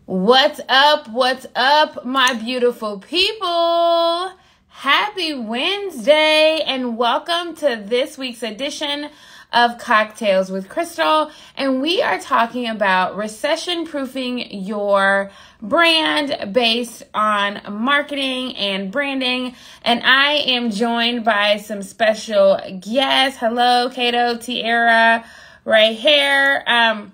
What's up? What's up, my beautiful people? Happy Wednesday and welcome to this week's edition of Cocktails with Chrystal. And we are talking about recession proofing your brand based on marketing and branding. And I am joined by some special guests. Hello, Kato, Tiara, right here. I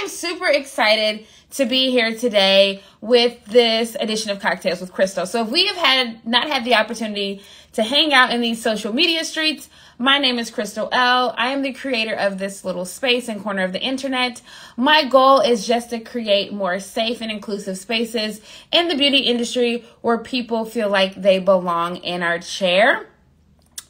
am super excited to be here today with this edition of Cocktails with Chrystal. So if we have not had the opportunity to hang out in these social media streets, my name is Chrystal L. I am the creator of this little space and corner of the internet. My goal is just to create more safe and inclusive spaces in the beauty industry where people feel like they belong in our chair.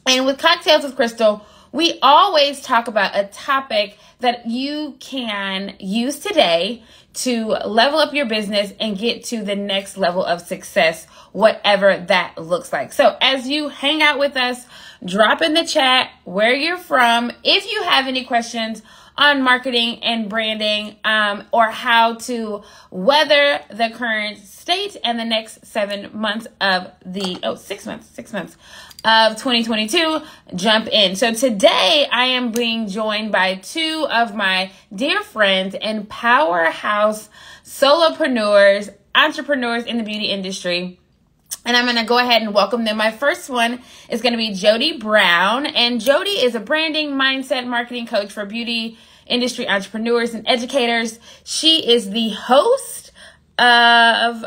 And with Cocktails with Chrystal, we always talk about a topic that you can use today to level up your business and get to the next level of success, whatever that looks like. So as you hang out with us, drop in the chat where you're from. If you have any questions on marketing and branding, or how to weather the current state and the next 6 months of 2022, jump in. So today I am being joined by two of my dear friends and powerhouse solopreneurs, entrepreneurs in the beauty industry. And I'm going to go ahead and welcome them. My first one is going to be Jodie Brown. And Jodie is a branding, mindset, marketing coach for beauty industry entrepreneurs and educators. She is the host of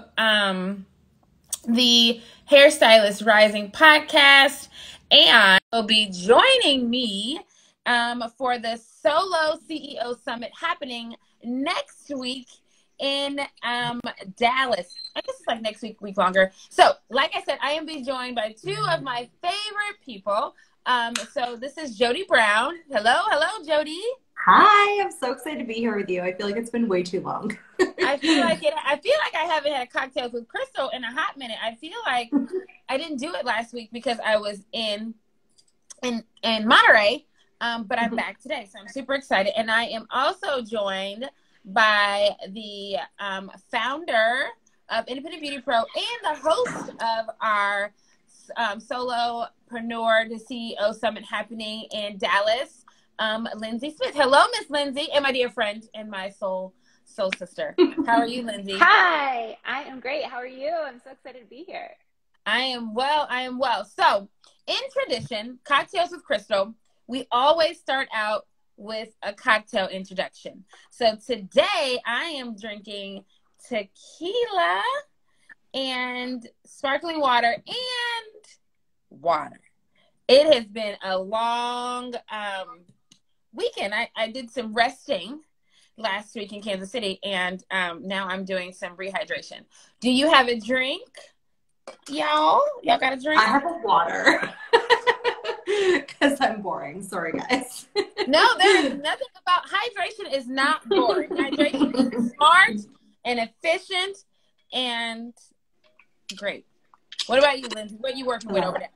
the Hairstylist Rising podcast and will be joining me for the Solo CEO Summit happening next week in Dallas. I guess it's like next week longer. So like I said, I am being joined by two of my favorite people. So this is Jodie Brown. Hello, Jodie. Hi, I'm so excited to be here with you. I feel like it's been way too long. I feel like I haven't had Cocktails with Chrystal in a hot minute. I feel like I didn't do it last week because I was in Monterey, but I'm back today, so I'm super excited. And I am also joined by the founder of Independent Beauty Pro and the host of our Solopreneur to CEO Summit happening in Dallas, Lynzie Smith. Hello, Miss Lynzie, and my dear friend and my soul sister. How are you, Lynzie? Hi, I am great. How are you? I'm so excited to be here. I am well. So, in tradition, Cocktails with Chrystal, we always start out with a cocktail introduction. So today I am drinking tequila and sparkling water and water. It has been a long weekend. I did some resting last week in Kansas City, and now I'm doing some rehydration. Do you have a drink? Y'all got a drink? I have a water because I'm boring. Sorry, guys. No, there is nothing about hydration is not boring. Hydration is smart and efficient and great. What about you, Lynzie? What are you working with over there?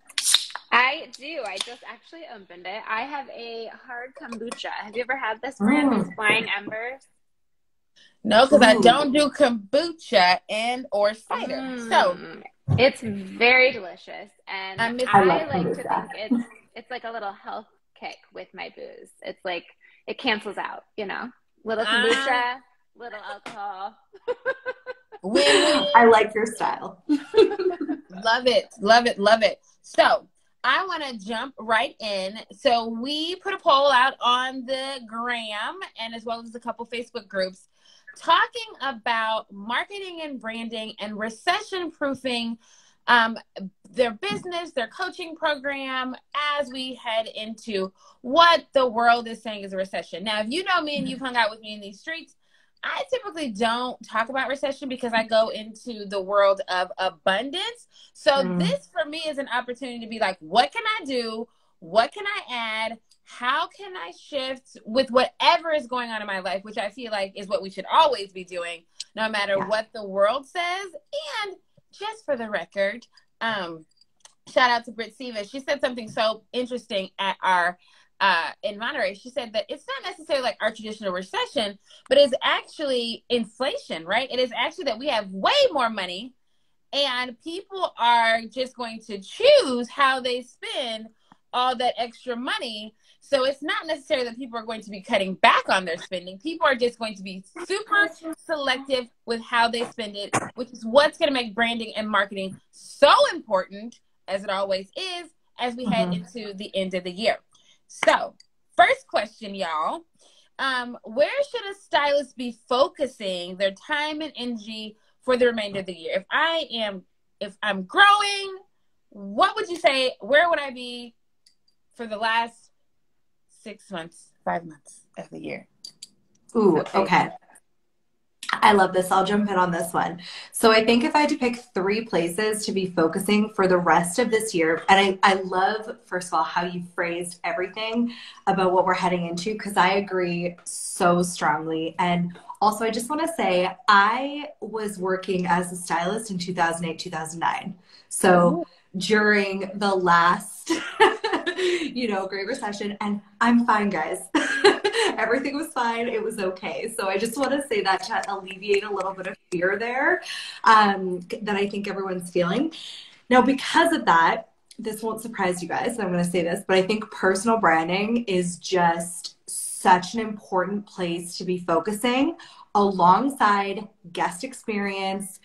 I do. I just actually opened it. I have a hard kombucha. Have you ever had this brand? These Flying Embers? No, because I don't do kombucha and or cider. So it's very delicious, and I like to think it's like a little health kick with my booze. It's like it cancels out, little kombucha, little alcohol. Win-win. I like your style. Love it. So I want to jump right in. So we put a poll out on the gram and as well as a couple Facebook groups talking about marketing and branding and recession proofing their business, their coaching program as we head into what the world is saying is a recession. Now, if you know me and you've hung out with me in these streets, I typically don't talk about recession because I go into the world of abundance. So this for me is an opportunity to be like, what can I do? What can I add? How can I shift with whatever is going on in my life, which I feel like is what we should always be doing, no matter what the world says. And just for the record, shout out to Britt Siva. She said something so interesting at our in Monterey, she said that it's not necessarily like our traditional recession, but it's actually inflation, right? It is actually that we have way more money and people are just going to choose how they spend all that extra money. So it's not necessarily that people are going to be cutting back on their spending. People are just going to be super selective with how they spend it, which is what's going to make branding and marketing so important, as it always is, as we head into the end of the year. So first question, y'all. Where should a stylist be focusing their time and energy for the remainder of the year? If I'm growing, what would you say? Where would I be for the last 6 months, 5 months of the year? Ooh, okay. I love this. I'll jump in on this one. So I think if I had to pick 3 places to be focusing for the rest of this year, and I love, first of all, how you phrased everything about what we're heading into, because I agree so strongly. And also, I just want to say, I was working as a stylist in 2008, 2009. So during the last, Great Recession, and I'm fine, guys. Everything was fine. It was okay. So I just want to say that to alleviate a little bit of fear there that I think everyone's feeling. Now, because of that, this won't surprise you guys, so I'm going to say this, but I think personal branding is just such an important place to be focusing alongside guest experience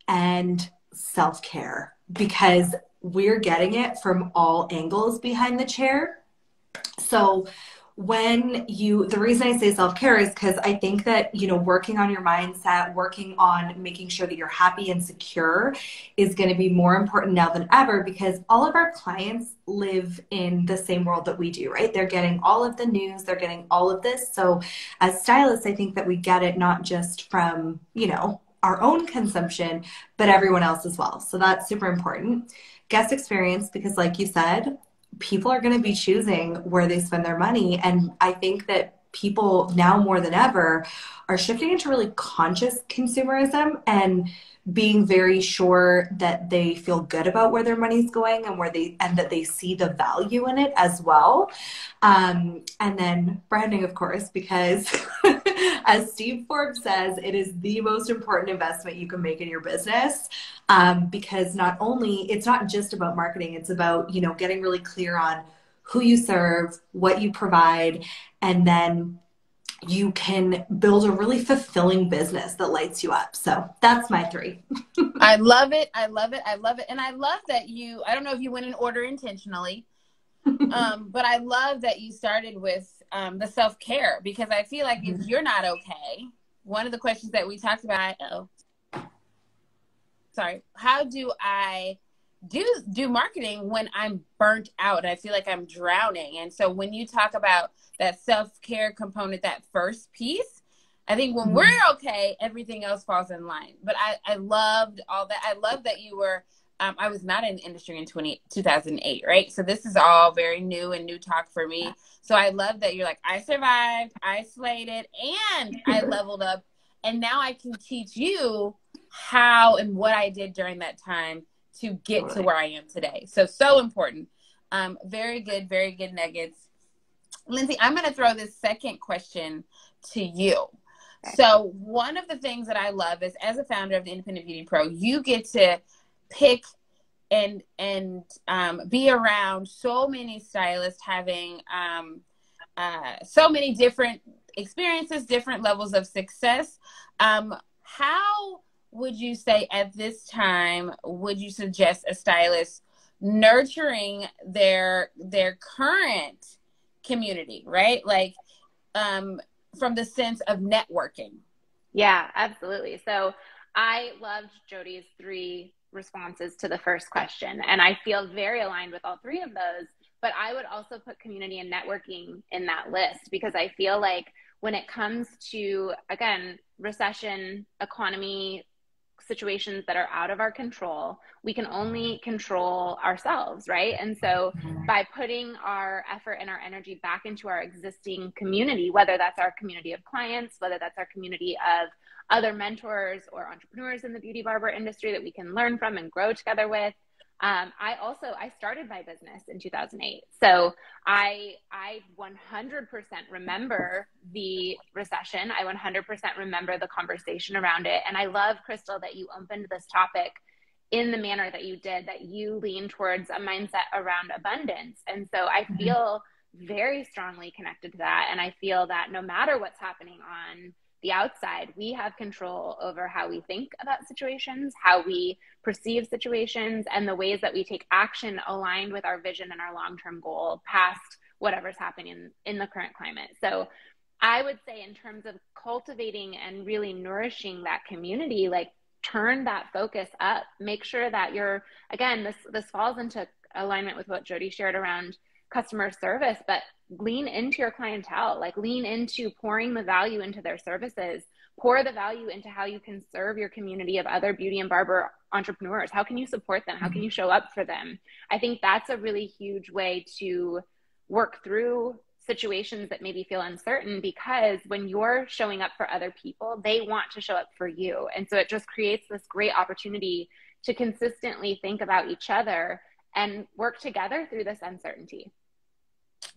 and self-care, because we're getting it from all angles behind the chair. So the reason I say self-care is because I think that, working on your mindset, working on making sure that you're happy and secure is going to be more important now than ever, because all of our clients live in the same world that we do, right? They're getting all of the news, they're getting all of this. So as stylists, I think that we get it not just from, our own consumption, but everyone else as well. So that's super important. Guest experience, because like you said, people are going to be choosing where they spend their money. And I think that people now more than ever are shifting into really conscious consumerism and being very sure that they feel good about where their money's going and that they see the value in it as well. And then branding, of course, because as Steve Forbes says, it is the most important investment you can make in your business. Because it's not just about marketing, it's about, getting really clear on who you serve, what you provide, and then you can build a really fulfilling business that lights you up. So that's my 3. I love it. I love it. I love it. And I love that I don't know if you went in order intentionally, but I love that you started with the self-care, because I feel like if you're not okay, one of the questions that we talked about, how do I do marketing when I'm burnt out? I feel like I'm drowning. And so when you talk about that self-care component, that first piece, I think when we're okay, everything else falls in line. But I loved all that. I love that you were, I was not in the industry in 2008, right? So this is all very new and new talk for me. So I love that you're like, I survived, isolated, and I leveled up. And now I can teach you how and what I did during that time to get to where I am today. So important. Very good nuggets. Lynzie, I'm going to throw this second question to you. Okay. So one of the things that I love is, as a founder of the Independent Beauty Pro, you get to pick and be around so many stylists having so many different experiences, different levels of success. How would you say at this time, would you suggest a stylist nurturing their current community, right? Like from the sense of networking? Yeah, absolutely. So I loved Jodie's 3 responses to the first question, and I feel very aligned with all 3 of those, but I would also put community and networking in that list, because I feel like when it comes to, again, recession, economy, situations that are out of our control, we can only control ourselves, right? And so by putting our effort and our energy back into our existing community, whether that's our community of clients, whether that's our community of other mentors or entrepreneurs in the beauty barber industry that we can learn from and grow together with, I started my business in 2008. So I 100% remember the recession. I 100% remember the conversation around it. And I love, Chrystal, that you opened this topic in the manner that you did, that you lean towards a mindset around abundance. And so I feel very strongly connected to that. And I feel that no matter what's happening on the outside, we have control over how we think about situations, how we perceive situations, and the ways that we take action aligned with our vision and our long-term goal past whatever's happening in the current climate. So I would say, in terms of cultivating and really nourishing that community, like, turn that focus up. Make sure that you're, again, this falls into alignment with what Jodie shared around customer service, but lean into your clientele, like lean into pouring the value into their services, pour the value into how you can serve your community of other beauty and barber entrepreneurs. How can you support them? How can you show up for them? I think that's a really huge way to work through situations that maybe feel uncertain, because when you're showing up for other people, they want to show up for you. And so it just creates this great opportunity to consistently think about each other and work together through this uncertainty.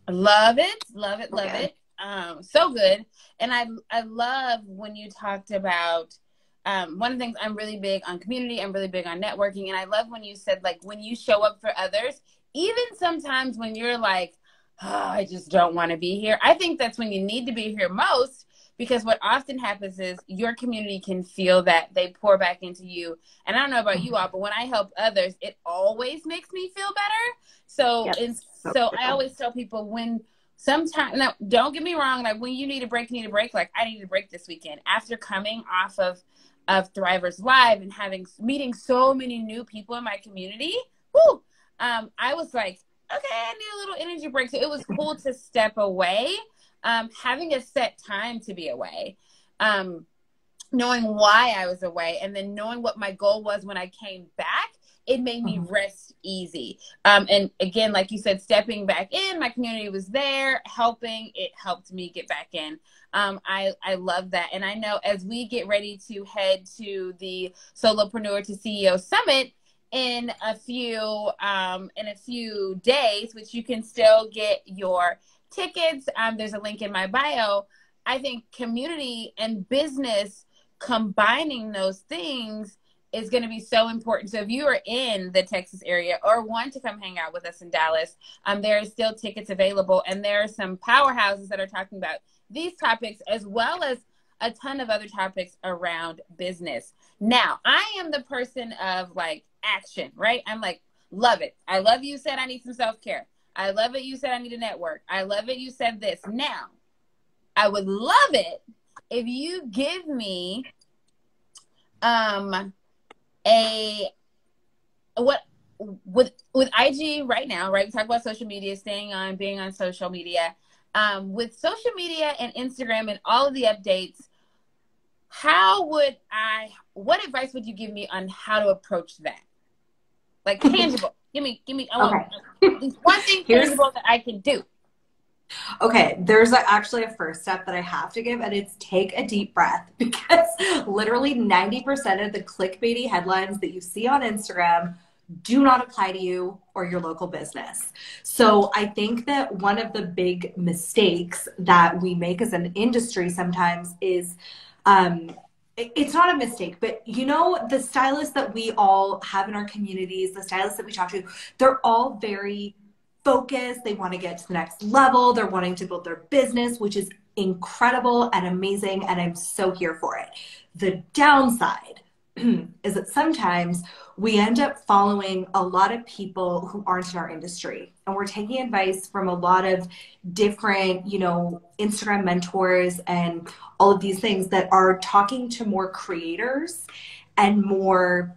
Love it. Love it. Love it. So good. And I love when you talked about, one of the things, I'm really big on community. I'm really big on networking. And I love when you said, like, when you show up for others, even sometimes when you're like, oh, I just don't want to be here. I think that's when you need to be here most, because what often happens is your community can feel that they pour back into you. And I don't know about you all, but when I help others, it always makes me feel better. So, Yep. so I always tell people, when sometimes, now don't get me wrong, like, when you need a break, you need a break. Like, I need a break this weekend after coming off of Thrivers Live and meeting so many new people in my community. Woo! I was like, okay, I need a little energy break. So it was cool to step away, having a set time to be away, knowing why I was away, and then knowing what my goal was when I came back. It made me rest easy. And again, like you said, stepping back in, my community was there helping. It helped me get back in. I love that. And I know as we get ready to head to the Solopreneur to CEO Summit in a few days, which you can still get your tickets. There's a link in my bio. I think community and business, combining those things, is going to be so important. So if you are in the Texas area or want to come hang out with us in Dallas, there are still tickets available. And there are some powerhouses that are talking about these topics, as well as a ton of other topics around business. Now, I am the person of, like, action, right? I'm like, love it. I love you said I need some self-care. I love it you said I need a network. I love it you said this. Now, I would love it if you give me with IG right now, right? We talk about social media, being on social media. With social media and Instagram and all of the updates, what advice would you give me on how to approach that? Like, tangible. Give me, I want one thing tangible that I can do. Okay, there's actually a first step that I have to give, and it's take a deep breath, because literally 90% of the clickbaity headlines that you see on Instagram do not apply to you or your local business. So I think that one of the big mistakes that we make as an industry sometimes is, it's not a mistake, but you know, the stylists that we all have in our communities, the stylists that we talk to, they're all very focused. They want to get to the next level. They're wanting to build their business, which is incredible and amazing. And I'm so here for it. The downside is that sometimes we end up following a lot of people who aren't in our industry. And we're taking advice from a lot of different, Instagram mentors and all of these things that are talking to more creators and more,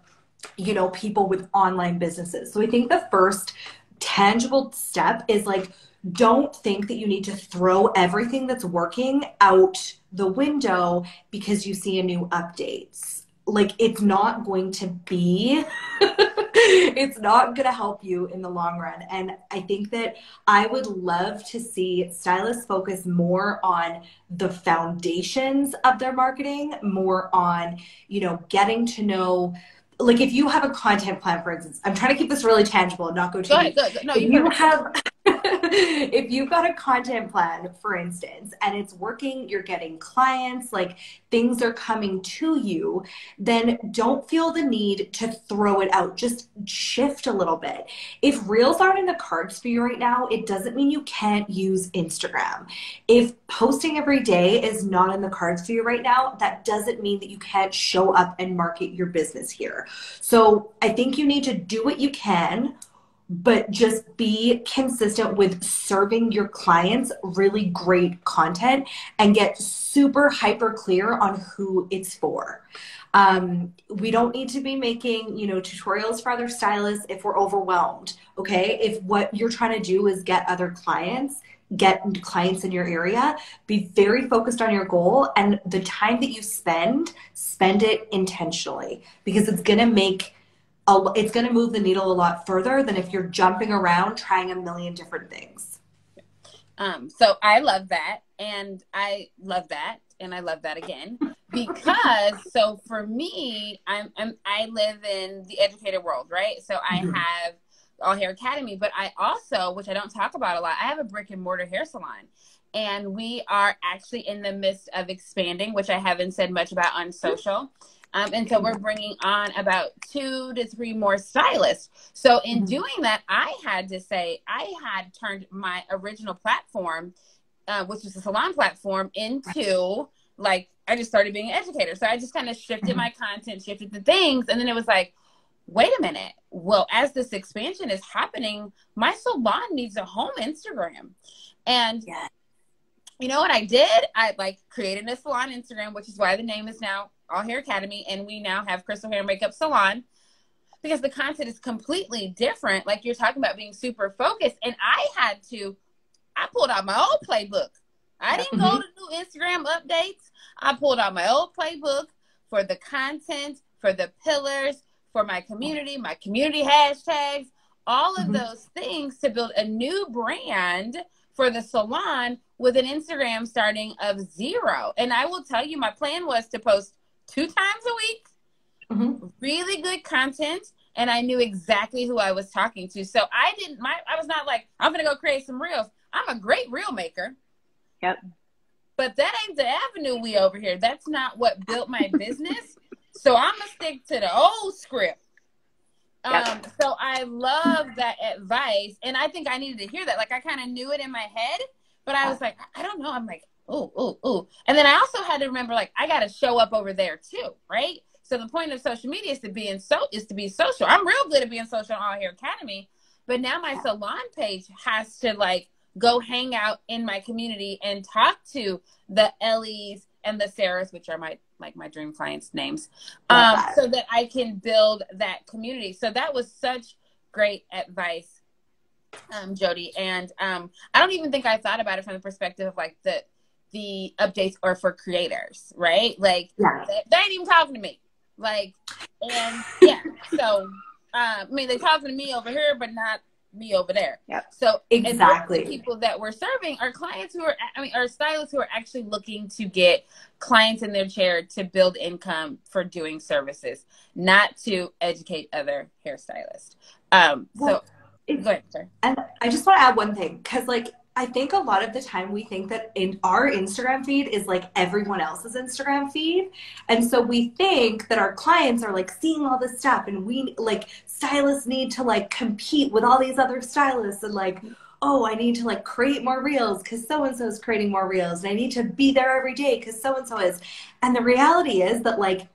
people with online businesses. So I think the first tangible step is, like, don't think that you need to throw everything that's working out the window because you see a new update. Like, it's not going to be, it's not going to help you in the long run. And I think that I would love to see stylists focus more on the foundations of their marketing, more on, getting to know like if you have a content plan, for instance, I'm trying to keep this really tangible and not go too Go ahead, deep. go. No, If you have, if you've got a content plan, for instance, and it's working, you're getting clients, like things are coming to you, then don't feel the need to throw it out. Just shift a little bit. If reels aren't in the cards for you right now, it doesn't mean you can't use Instagram. If posting every day is not in the cards for you right now, that doesn't mean that you can't show up and market your business here. So I think you need to do what you can, but just be consistent with serving your clients really great content and get super hyper clear on who it's for. We don't need to be making, tutorials for other stylists if we're overwhelmed. Okay. If what you're trying to do is get clients in your area, be very focused on your goal, and the time that you spend it intentionally, because it's going to move the needle a lot further than if you're jumping around trying a million different things. So I love that. And I love that. And I love that again, because so for me, I live in the educator world, right? So I have All Hair Academy, but I also, which I don't talk about a lot, I have a brick and mortar hair salon, and we are actually in the midst of expanding, which I haven't said much about on social. And so we're bringing on about 2 to 3 more stylists. So in doing that, I had to say, I had turned my original platform, which was a salon platform, into like, I just started being an educator. So I just kind of shifted my content, shifted the things. And then it was like, wait a minute. Well, as this expansion is happening, my salon needs a home Instagram. And you know what I did? I created a salon Instagram, which is why the name is now All Hair Academy. And we now have Chrystal Hair and Makeup Salon, because the content is completely different. Like you're talking about being super focused. And I pulled out my old playbook. I didn't go to do Instagram updates. I pulled out my old playbook for the content, for the pillars, for my community hashtags, all of those things, to build a new brand for the salon with an Instagram starting of 0. And I will tell you, my plan was to post 2 times a week, really good content. And I knew exactly who I was talking to. So I was not like, I'm going to go create some reels. I'm a great reel maker. Yep. But that ain't the avenue we over here. That's not what built my business. So I'm going to stick to the old script. So I love that advice. And I think I needed to hear that. Like I kind of knew it in my head, but I was like, I don't know. I'm like, ooh. And then I also had to remember, like, I got to show up over there too. Right. So the point of social media is to be social. I'm real good at being social on All Hair Academy, but now my salon page has to like go hang out in my community and talk to the Ellies and the Sarahs, which are my dream clients' names, so that I can build that community. So that was such great advice, Jodie. And I don't even think I thought about it from the perspective of like the updates are for creators, right? Like they ain't even talking to me. Like, and so I mean, they're talking to me over here, but not me over there. Yep. So exactly, the people that we're serving are clients who are stylists who are actually looking to get clients in their chair to build income for doing services, not to educate other hairstylists. So go ahead, sir. And I just want to add one thing, because like I think a lot of the time we think that in our Instagram feed is like everyone else's Instagram feed. And so we think that our clients are like seeing all this stuff, and we like stylists need to like compete with all these other stylists, and like, oh, I need to like create more reels because so-and-so is creating more reels, and I need to be there every day because so-and-so is. And the reality is that like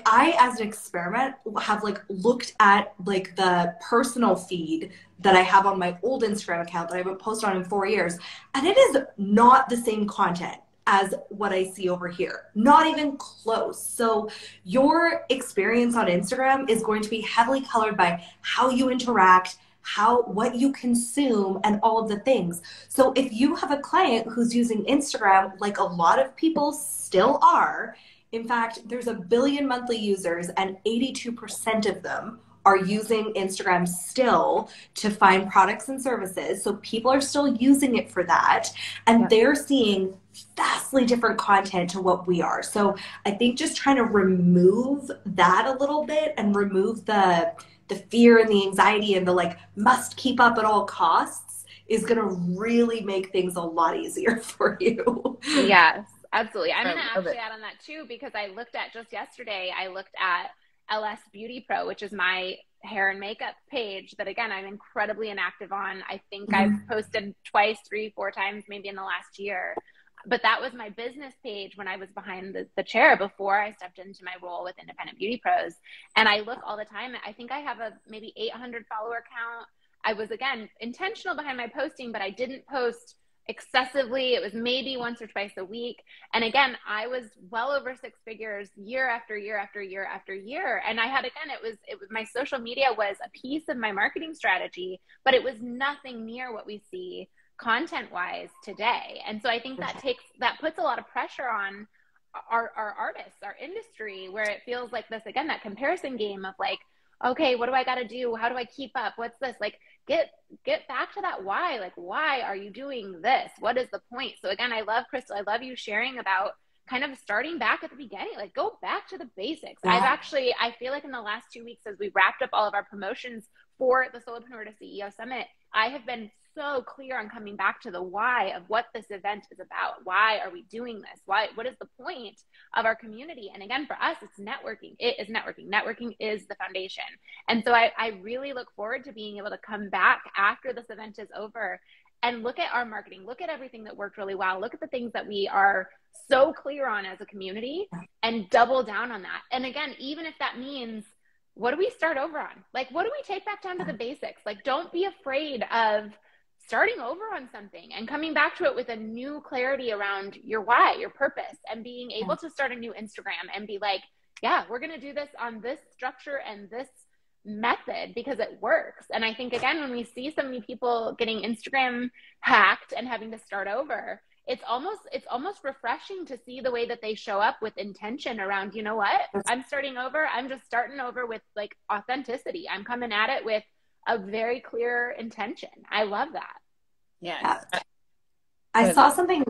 I, as an experiment, have like looked at like the personal feed that I have on my old Instagram account that I haven't posted on in 4 years. And it is not the same content as what I see over here. Not even close. So your experience on Instagram is going to be heavily colored by how you interact, what you consume, and all of the things. So if you have a client who's using Instagram, like a lot of people still are, in fact, there's 1 billion monthly users and 82% of them are using Instagram still to find products and services. So people are still using it for that. And they're seeing vastly different content to what we are. So I think just trying to remove that a little bit and remove the fear and the anxiety and the like must keep up at all costs is going to really make things a lot easier for you. Yes, absolutely. I'm going to actually add on that too, because I looked at just yesterday, I looked at LS Beauty Pro, which is my hair and makeup page that, again, I'm incredibly inactive on. I think I've posted twice, 3, 4 times, maybe in the last year. But that was my business page when I was behind the chair before I stepped into my role with Independent Beauty Pros. And I look all the time. I think I have a maybe 800 follower count. I was, again, intentional behind my posting, but I didn't post excessively. It was maybe once or twice a week. And again, I was well over 6 figures year after year after year after year. And I had, again, it was my social media was a piece of my marketing strategy, but it was nothing near what we see content wise today. And so I think that puts a lot of pressure on our artists, our industry, where it feels like this, again, that comparison game of like, okay, what do I got to do? How do I keep up? What's this? Like, get back to that why. Like, why are you doing this? What is the point? So again, I love, Chrystal, I love you sharing about kind of starting back at the beginning, like go back to the basics. I feel like in the last 2 weeks, as we wrapped up all of our promotions for the Solopreneur to CEO Summit, I have been so clear on coming back to the why of what this event is about. Why are we doing this? What is the point of our community? And again, for us, it's networking. It is networking. Networking is the foundation. And so I really look forward to being able to come back after this event is over and look at our marketing, look at everything that worked really well, look at the things that we are so clear on as a community and double down on that. And again, even if that means, what do we start over on? Like, what do we take back down to the basics? Like, don't be afraid of starting over on something and coming back to it with a new clarity around your why, your purpose, and being able to start a new Instagram and be like, yeah, we're going to do this on this structure and this method because it works. And I think, again, when we see so many people getting Instagram hacked and having to start over, it's almost refreshing to see the way that they show up with intention around, you know what, I'm starting over. I'm just starting over with like authenticity. I'm coming at it with a very clear intention. I love that. Yes. I saw something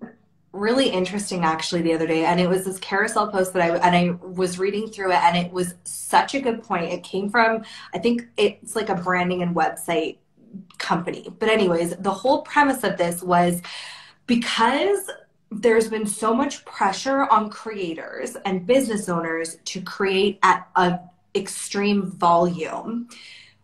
really interesting actually the other day, and it was this carousel post that I was reading through it, and it was such a good point. It came from, I think it's like a branding and website company. But anyways, the whole premise of this was because there's been so much pressure on creators and business owners to create at an extreme volume,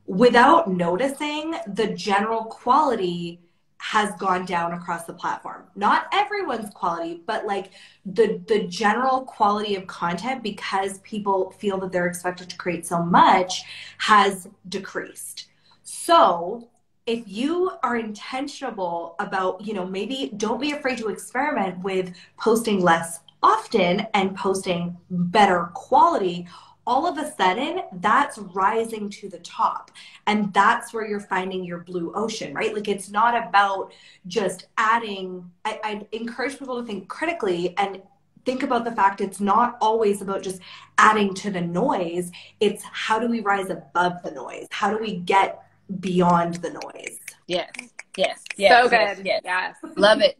without noticing, the general quality has gone down across the platform. Not everyone's quality, but like the general quality of content, because people feel that they're expected to create so much, has decreased. So if you are intentional about, maybe don't be afraid to experiment with posting less often and posting better quality, all of a sudden that's rising to the top. And that's where you're finding your blue ocean, right? Like, it's not about just adding. I encourage people to think critically and think about the fact it's not always about just adding to the noise. It's how do we rise above the noise? How do we get beyond the noise? Yes. So good. Yes. Love it.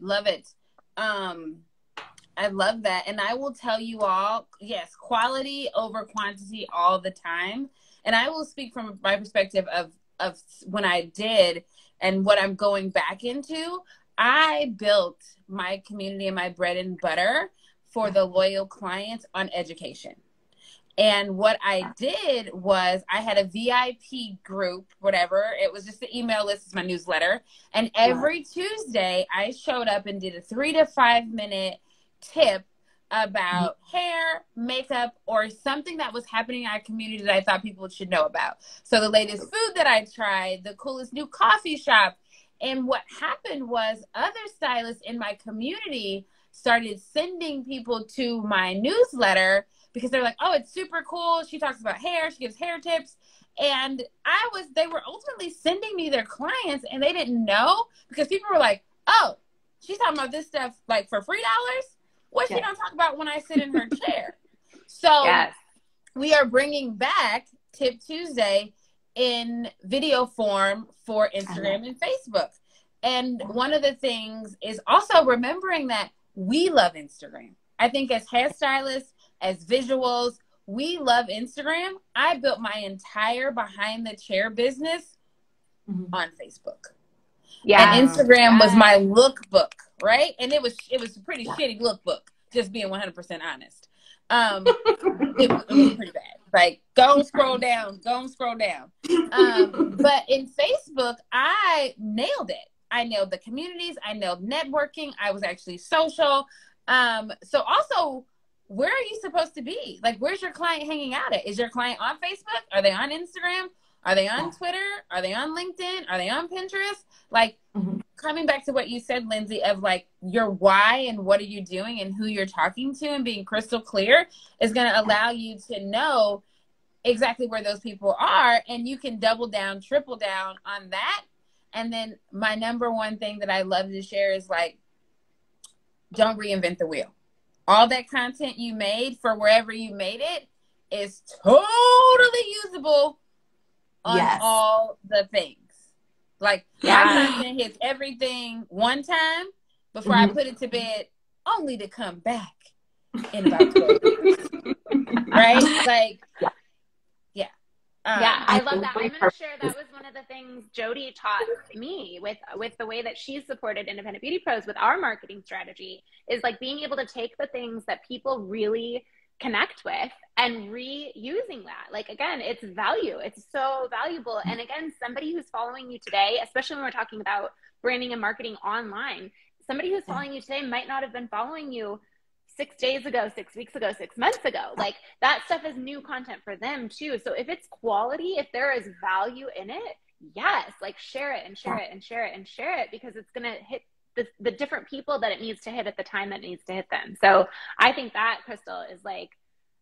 I love that. And I will tell you all, yes, quality over quantity all the time. And I will speak from my perspective of when I did and what I'm going back into. I built my community and my bread and butter for the loyal clients on education. And what I did was I had a VIP group, whatever. It was just the email list, it's my newsletter. And every Tuesday I showed up and did a 3 to 5 minute tip about hair, makeup, or something that was happening in our community that I thought people should know about. So the latest food that I tried, the coolest new coffee shop. And what happened was other stylists in my community started sending people to my newsletter because they're like, oh, it's super cool. She talks about hair. She gives hair tips. And they were ultimately sending me their clients, and they didn't know, because people were like, oh, she's talking about this stuff like for $3? What she don't talk about when I sit in her chair? So we are bringing back Tip Tuesday in video form for Instagram and Facebook. And one of the things is also remembering that we love Instagram. I think as hairstylists, as visuals, we love Instagram. I built my entire behind the chair business on Facebook. Yeah. And Instagram was my lookbook, right? And it was a pretty shitty lookbook, just being 100% honest. It was pretty bad. Like, go scroll down. But in Facebook, I nailed it. I nailed the communities. I nailed networking. I was actually social. So also, where are you supposed to be? Like, where's your client hanging out at? Is your client on Facebook? Are they on Instagram? Are they on Twitter? Are they on LinkedIn? Are they on Pinterest? Like, coming back to what you said, Lynzie, of like your why and what are you doing and who you're talking to and being crystal clear is going to allow you to know exactly where those people are, and you can double down, triple down on that. And then my number one thing that I love to share is like, don't reinvent the wheel. All that content you made for wherever you made it is totally usable on all the things. Like, my content hits everything one time before I put it to bed, only to come back in about 12 years. Right? Like, I love that. I'm going to share that was one of the things Jodie taught me with the way that she's supported independent beauty pros with our marketing strategy, is like being able to take the things that people really connect with and reusing that. Like, again, it's value. It's so valuable. And again, somebody who's following you today, especially when we're talking about branding and marketing online, somebody who's following you today might not have been following you 6 days ago, 6 weeks ago, 6 months ago. Like, that stuff is new content for them too. So if it's quality, if there is value in it, yes, like share it and share it and share it and share it, because it's going to hit the different people that it needs to hit at the time that it needs to hit them. So I think that, Chrystal, is like,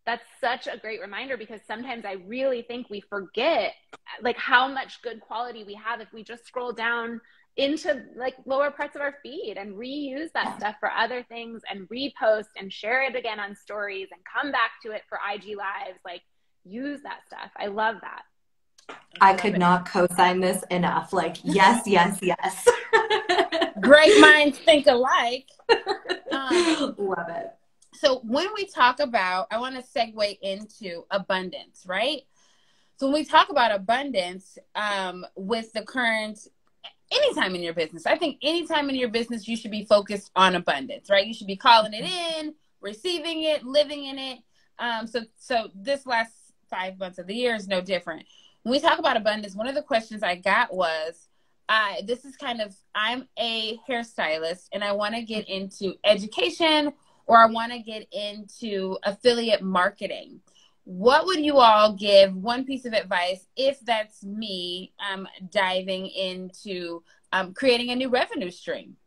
that's such a great reminder, because sometimes I really think we forget like how much good quality we have if we just scroll down into like lower parts of our feed and reuse that stuff for other things and repost and share it again on stories and come back to it for IG lives. Like, use that stuff. I love that. I could not co-sign this enough. Like, yes. Great minds think alike. Love it. So when we talk about, I want to segue into abundance, right? So when we talk about abundance, with the current, anytime in your business, I think anytime in your business, you should be focused on abundance, right? You should be calling it in, receiving it, living in it. So this last 5 months of the year is no different. When we talk about abundance, one of the questions I got was, I'm a hairstylist and I want to get into education, or I want to get into affiliate marketing. What would you all give one piece of advice if that's me diving into creating a new revenue stream?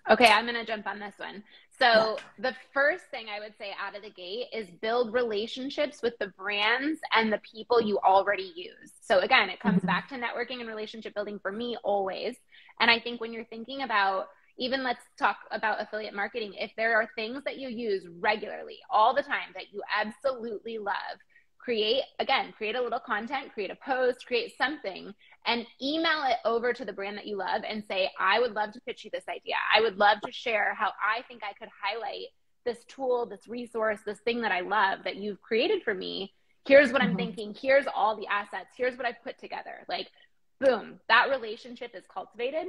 Okay, I'm going to jump on this one. So the first thing I would say out of the gate is build relationships with the brands and the people you already use. So again, it comes back to networking and relationship building for me always. And I think when you're thinking about, even let's talk about affiliate marketing, if there are things that you use regularly all the time that you absolutely love, create a little content, create a post, create something, and email it over to the brand that you love and say, I would love to pitch you this idea. I would love to share how I think I could highlight this tool, this resource, this thing that I love that you've created for me. Here's what I'm thinking. Here's all the assets. Here's what I've put together. Like, boom, that relationship is cultivated.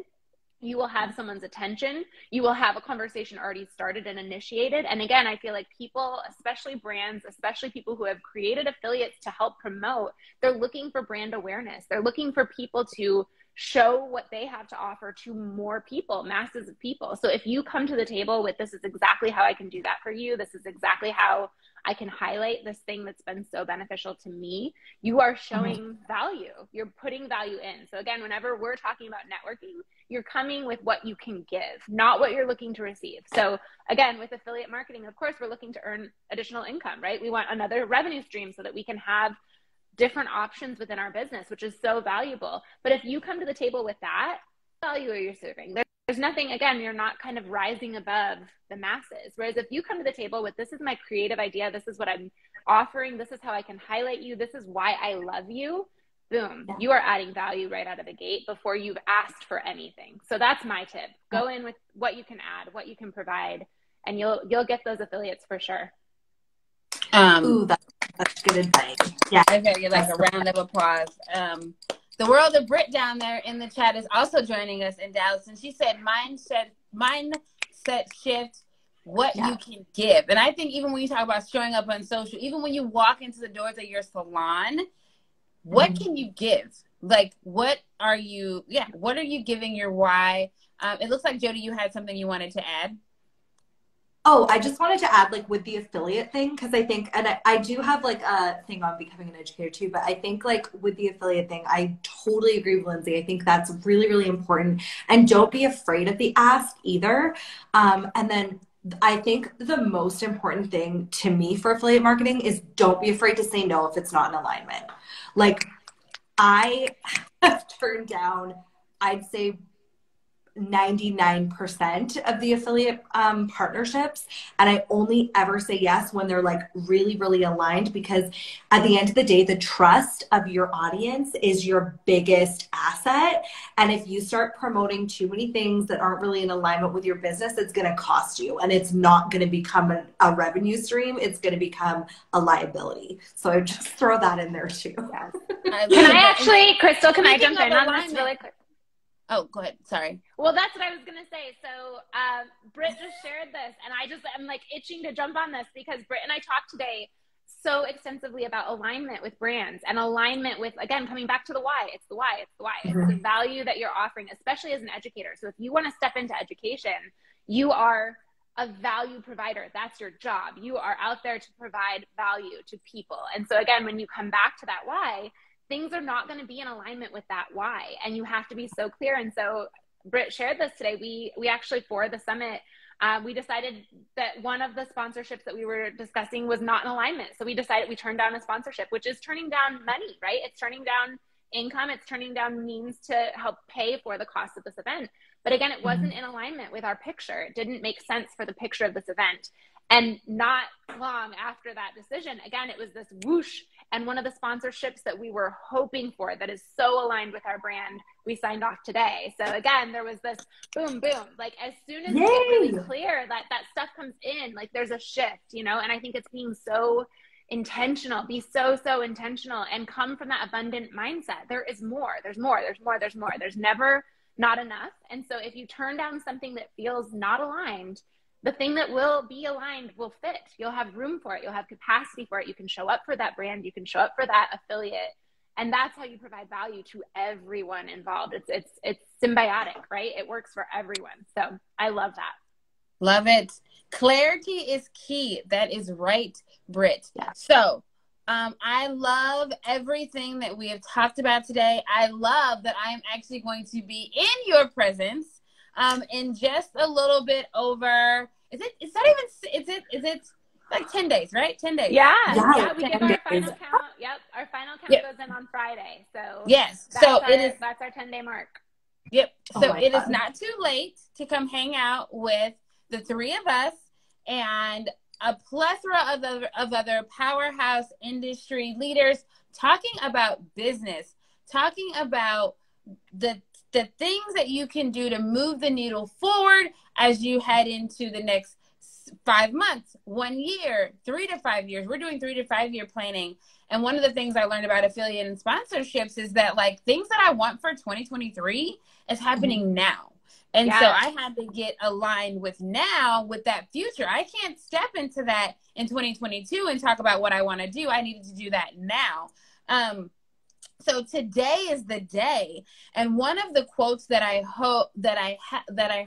You will have someone's attention. You will have a conversation already started and initiated. And again, I feel like people, especially brands, especially people who have created affiliates to help promote, they're looking for brand awareness. They're looking for people to show what they have to offer to more people, masses of people. So if you come to the table with, this is exactly how I can do that for you, this is exactly how I can highlight this thing that's been so beneficial to me, you are showing value. You're putting value in. So again, whenever we're talking about networking, you're coming with what you can give, not what you're looking to receive. So again, with affiliate marketing, of course, we're looking to earn additional income, right? We want another revenue stream so that we can have different options within our business, which is so valuable. But if you come to the table with that, value are you serving? There's nothing, again, you're not kind of rising above the masses. Whereas if you come to the table with, this is my creative idea, this is what I'm offering, this is how I can highlight you, this is why I love you, boom, you are adding value right out of the gate before you've asked for anything. So that's my tip. Go in with what you can add, what you can provide, and you'll get those affiliates for sure. Ooh, that's good advice. Yeah. I gotta get like a round of applause. The world of Brit down there in the chat is also joining us in Dallas, and she said mindset shift, what you can give. And I think even when you talk about showing up on social, even when you walk into the doors of your salon, what can you give? Like, what are you giving your why? It looks like, Jodie, you had something you wanted to add. Oh, I just wanted to add, like, with the affiliate thing, because I think, and I do have like a thing on becoming an educator too, but I think like with the affiliate thing, I totally agree with Lynzie. I think that's really, really important. And don't be afraid of the ask either. And then I think the most important thing to me for affiliate marketing is don't be afraid to say no if it's not in alignment. Like, I have turned down, I'd say 99% of the affiliate partnerships, and I only ever say yes when they're like really, really aligned, because at the end of the day, the trust of your audience is your biggest asset. And if you start promoting too many things that aren't really in alignment with your business, it's going to cost you, and it's not going to become a revenue stream. It's going to become a liability. So I just throw that in there too. Yes. Can I actually, Chrystal, can I jump in on this really quick? Oh, go ahead. Sorry. Well, that's what I was going to say. So Britt just shared this, and I'm like itching to jump on this because Britt and I talked today so extensively about alignment with brands and alignment with, again, coming back to the why. It's the why. It's the why. It's the value that you're offering, especially as an educator. So if you want to step into education, you are a value provider. That's your job. You are out there to provide value to people. And so again, when you come back to that why, things are not going to be in alignment with that why. And you have to be so clear. And so Britt shared this today. We actually, for the summit, we decided that one of the sponsorships that we were discussing was not in alignment. So we decided we turned down a sponsorship, which is turning down money, right? It's turning down income. It's turning down means to help pay for the cost of this event. But again, it wasn't in alignment with our picture. It didn't make sense for the picture of this event. And not long after that decision, again, it was this whoosh. And one of the sponsorships that we were hoping for that is so aligned with our brand, we signed off today. So again, there was this boom, boom. Like as soon as we get really clear that that stuff comes in, like there's a shift, you know, and I think it's being so intentional, be so intentional and come from that abundant mindset. There is more, there's more, there's more, there's more. There's never not enough. And so if you turn down something that feels not aligned, the thing that will be aligned will fit. You'll have room for it. You'll have capacity for it. You can show up for that brand. You can show up for that affiliate. And that's how you provide value to everyone involved. It's symbiotic, right? It works for everyone. So I love that. Love it. Clarity is key. That is right, Britt. Yeah. So I love everything that we have talked about today. I love that I am actually going to be in your presence in just a little bit over, is it like 10 days, right? 10 days. Yeah, we give our final count. Yep, our final count goes in on Friday. So yes, so that's our 10-day mark. Yep. So it is not too late to come hang out with the three of us and a plethora of other powerhouse industry leaders talking about business, talking about the things that you can do to move the needle forward as you head into the next 5 months, 1 year, 3 to 5 years. We're doing 3 to 5 year planning. And one of the things I learned about affiliate and sponsorships is that like things that I want for 2023 is happening now. And so I had to get aligned with now with that future. I can't step into that in 2022 and talk about what I want to do. I needed to do that now. So today is the day. And one of the quotes that I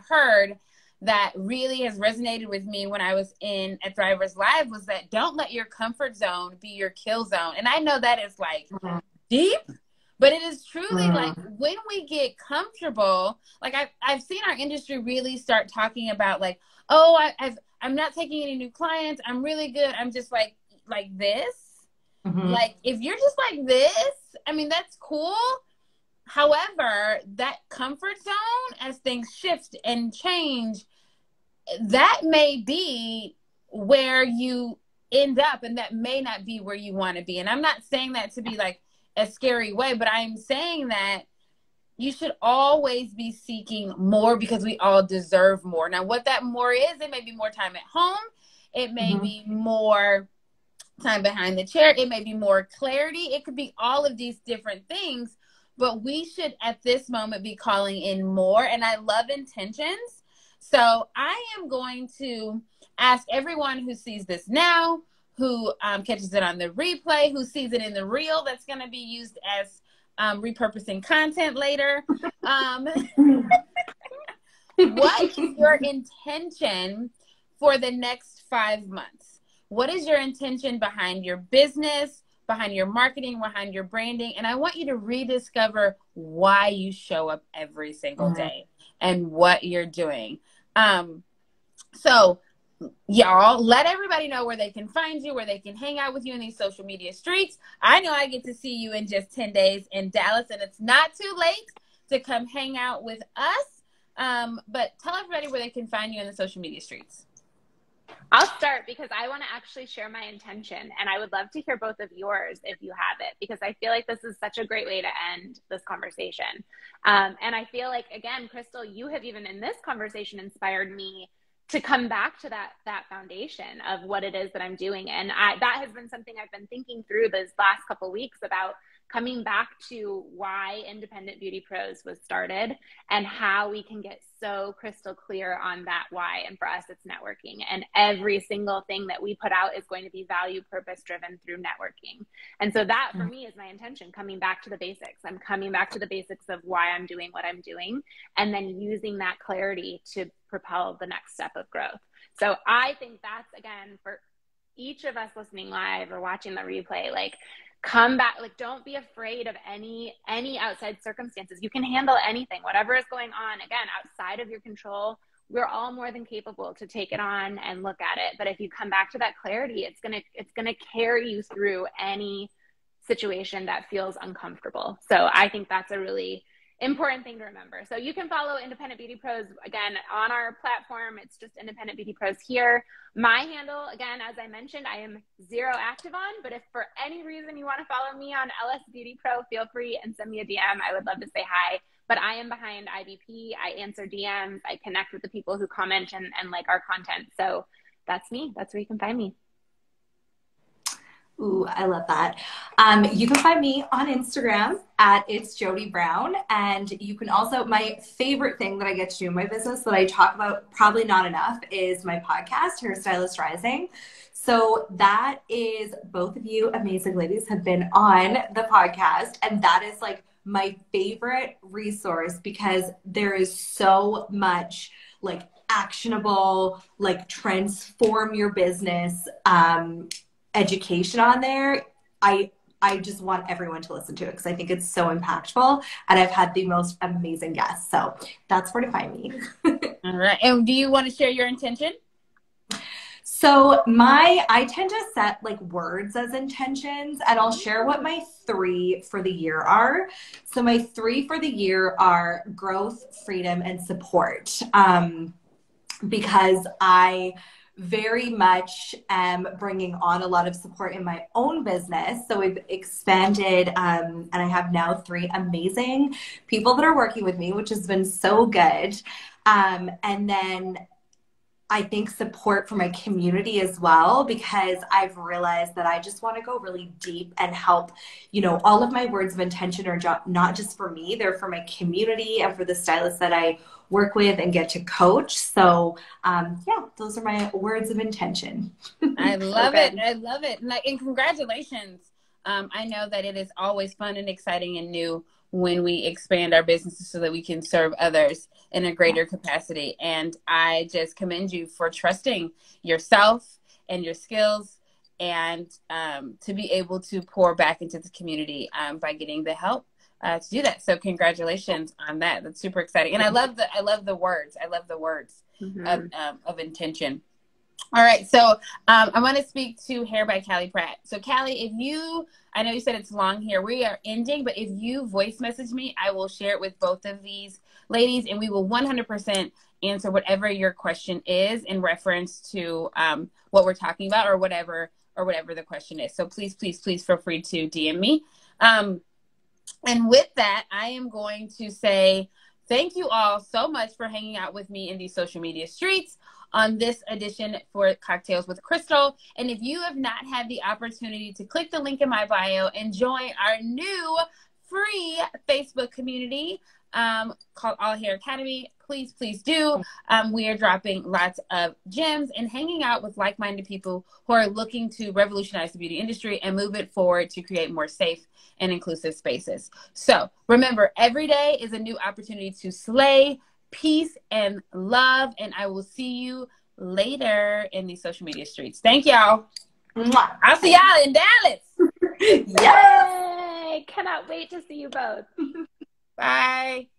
heard that really has resonated with me when I was at Thrivers Live was that don't let your comfort zone be your kill zone. And I know that is like deep, but it is truly like when we get comfortable, like I've seen our industry really start talking about like, oh, I'm not taking any new clients. I'm really good. I'm just like this. Like if you're just like this, I mean, that's cool. However, that comfort zone, as things shift and change, that may be where you end up, and that may not be where you want to be. And I'm not saying that to be like a scary way, but I'm saying that you should always be seeking more because we all deserve more. Now, what that more is, it may be more time at home. It may be more time behind the chair. It may be more clarity. It could be all of these different things, but we should at this moment be calling in more. And I love intentions. So I am going to ask everyone who sees this now, who catches it on the replay, who sees it in the reel that's going to be used as repurposing content later. What is your intention for the next 5 months? What is your intention behind your business, behind your marketing, behind your branding? And I want you to rediscover why you show up every single day and what you're doing. So y'all, let everybody know where they can find you, where they can hang out with you in these social media streets. I know I get to see you in just 10 days in Dallas, and it's not too late to come hang out with us. But tell everybody where they can find you in the social media streets. I'll start because I want to actually share my intention, and I would love to hear both of yours if you have it, because I feel like this is such a great way to end this conversation. And I feel like, again, Chrystal, you have even in this conversation inspired me to come back to that foundation of what it is that I'm doing. And that has been something I've been thinking through this last couple of weeks about coming back to why Independent Beauty Pros was started and how we can get so crystal clear on that why. And for us, it's networking. And every single thing that we put out is going to be value, purpose driven through networking. And so that for me is my intention, coming back to the basics. I'm coming back to the basics of why I'm doing what I'm doing, and then using that clarity to propel the next step of growth. So I think that's, again, for each of us listening live or watching the replay, like, come back, like, don't be afraid of any outside circumstances. You can handle anything, whatever is going on, again, outside of your control. We're all more than capable to take it on and look at it. But if you come back to that clarity, it's gonna carry you through any situation that feels uncomfortable. So I think that's a really important thing to remember. So you can follow Independent Beauty Pros, again, on our platform. It's just Independent Beauty Pros here. My handle, again, as I mentioned, I am 0 active on, but if for any reason you want to follow me on LS Beauty Pro, feel free and send me a DM. I would love to say hi. But I am behind IBP. I answer DMs. I connect with the people who comment and like our content. So that's me. That's where you can find me. Ooh, I love that. You can find me on Instagram at It's Jodie Brown. And you can also, my favorite thing that I get to do in my business that I talk about probably not enough is my podcast, Hairstylist Rising. So that is, both of you amazing ladies have been on the podcast. And that is like my favorite resource because there is so much like actionable, like transform your business, education on there. I just want everyone to listen to it because I think it's so impactful and I've had the most amazing guests. So that's where to find me. All right. And do you want to share your intention? So I tend to set like words as intentions, and I'll share what my 3 for the year are. So my 3 for the year are growth, freedom, and support. Because I very much am bringing on a lot of support in my own business. So we've expanded, and I have now 3 amazing people that are working with me, which has been so good. And then I think support for my community as well, because I've realized that I just want to go really deep and help, all of my words of intention are not just for me, they're for my community and for the stylists that I work with and get to coach. So those are my words of intention. I love it. I love it. And congratulations. I know that it is always fun and exciting and new when we expand our businesses so that we can serve others in a greater capacity. And I just commend you for trusting yourself and your skills and to be able to pour back into the community by getting the help to do that. So congratulations on that. That's super exciting. And I love the words. I love the words of intention. All right. So I want to speak to Hair by Callie Pratt. So Callie, I know you said it's long here. We are ending, but if you voice message me, I will share it with both of these ladies, and we will 100% answer whatever your question is in reference to what we're talking about or whatever the question is. So please, please, please feel free to DM me. And with that, I am going to say thank you all so much for hanging out with me in these social media streets on this edition for Cocktails with Chrystal. And if you have not had the opportunity to click the link in my bio and join our new free Facebook community called All Hair Academy, please, please do. We are dropping lots of gems and hanging out with like-minded people who are looking to revolutionize the beauty industry and move it forward to create more safe and inclusive spaces. So remember, every day is a new opportunity to slay, peace, and love. And I will see you later in the social media streets. Thank y'all. Mwah. I'll see y'all in Dallas. Yes. Yay! Cannot wait to see you both. Bye.